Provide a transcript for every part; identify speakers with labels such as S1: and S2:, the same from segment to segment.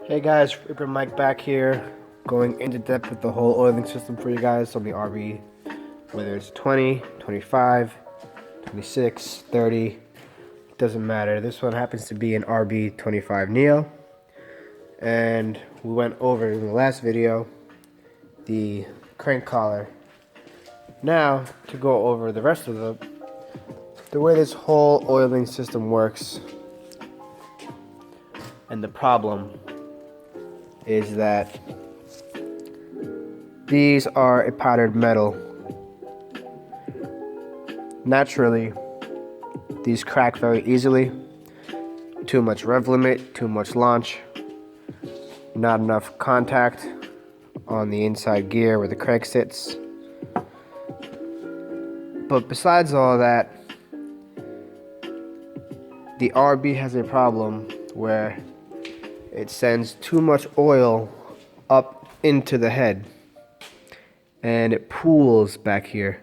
S1: Hey guys, Ripper Mike back here, going into depth with the whole oiling system for you guys on the RV, whether it's 20, 25, 26, 30, doesn't matter. This one happens to be an RB 25 Neo, and we went over in the last video the crank collar. Now, to go over the rest of the way this whole oiling system works, and the problem is that these are a powdered metal. Naturally, these crack very easily. Too much rev limit, too much launch, not enough contact on the inside gear where the crank sits. But besides all that, the RB has a problem where it sends too much oil up into the head and it pools back here,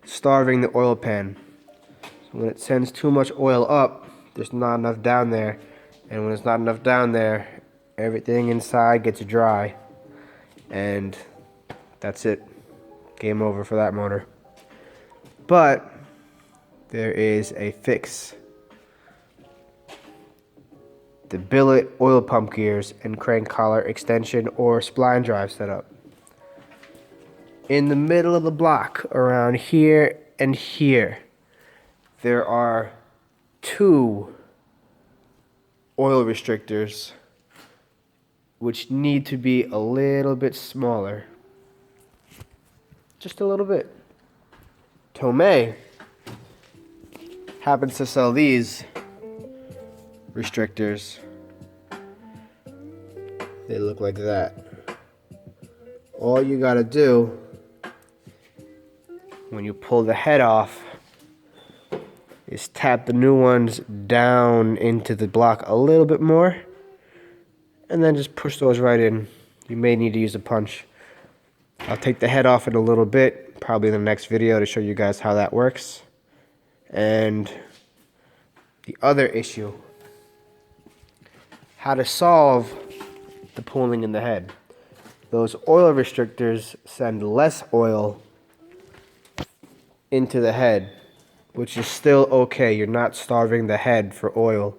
S1: starving the oil pan. So when it sends too much oil up, there's not enough down there, and when there's not enough down there, everything inside gets dry, and that's it. Game over for that motor. But there is a fix. The billet oil pump gears and crank collar extension or spline drive setup. In the middle of the block, around here and here, there are two oil restrictors which need to be a little bit smaller. Just a little bit. Tomei happens to sell these restrictors. They look like that. All you gotta do when you pull the head off is tap the new ones down into the block a little bit more and then just push those right in. You may need to use a punch. I'll take the head off in a little bit, probably in the next video, to show you guys how that works. And the other issue, how to solve the pooling in the head. Those oil restrictors send less oil into the head, which is still okay. You're not starving the head for oil.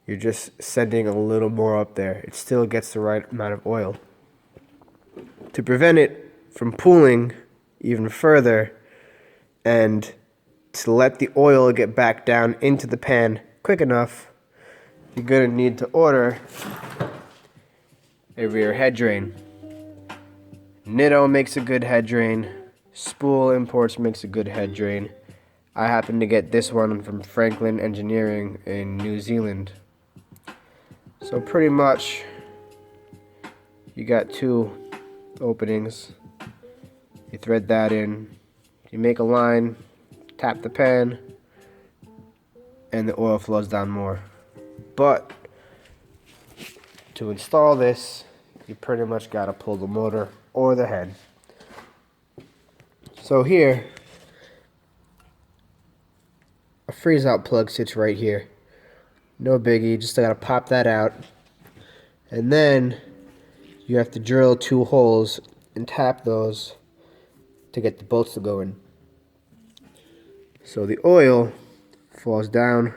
S1: You're just sending a little more up there. It still gets the right amount of oil. To prevent it from pooling even further and to let the oil get back down into the pan quick enough, you're going to need to order a rear head drain. Nitto makes a good head drain. Spool Imports makes a good head drain. I happen to get this one from Franklin Engineering in New Zealand. So pretty much, you got two openings. You thread that in. You make a line, tap the pan, and the oil flows down more. But to install this, you pretty much gotta pull the motor or the head. So here, a freeze out plug sits right here. No biggie, just gotta pop that out. And then you have to drill two holes and tap those to get the bolts to go in. So the oil falls down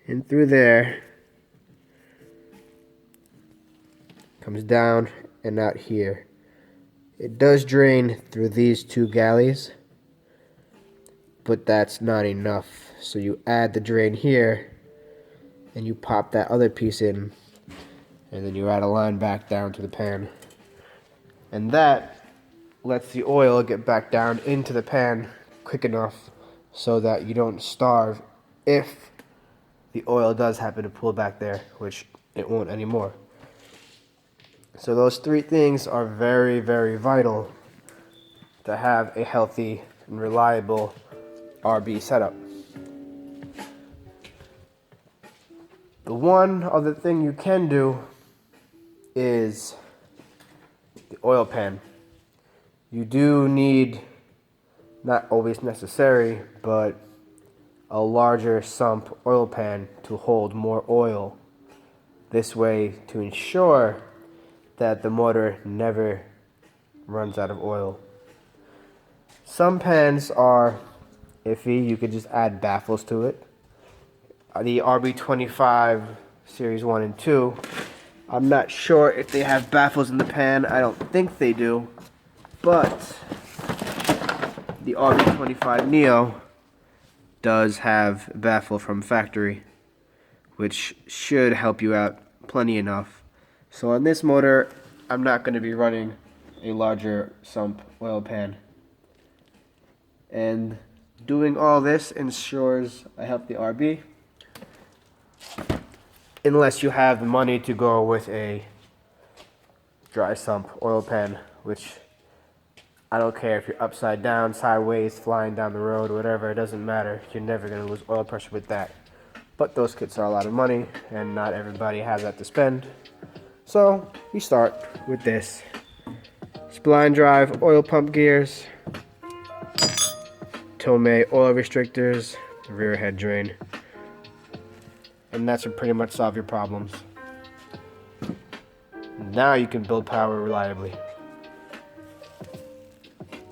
S1: in through there, comes down and out here. It does drain through these two galleys, but that's not enough. So you add the drain here, and you pop that other piece in, and then you add a line back down to the pan. And that lets the oil get back down into the pan quick enough so that you don't starve if the oil does happen to pool back there, which it won't anymore. So those three things are very, very vital to have a healthy and reliable RB setup. The one other thing you can do is the oil pan. You do need, not always necessary, but a larger sump oil pan to hold more oil This way to ensure that the motor never runs out of oil. Some pans are iffy. You could just add baffles to it. The RB25 Series 1 and 2, I'm not sure if they have baffles in the pan. I don't think they do. But the RB25 Neo does have a baffle from factory, which should help you out plenty enough. So on this motor, I'm not going to be running a larger sump oil pan. And doing all this ensures I help the RB. Unless you have the money to go with a dry sump oil pan, which I don't care if you're upside down, sideways, flying down the road, whatever, it doesn't matter. You're never going to lose oil pressure with that. But those kits are a lot of money, and not everybody has that to spend. So we start with this. Spline drive, oil pump gears, Tomei oil restrictors, rear head drain. And that should pretty much solve your problems. Now you can build power reliably.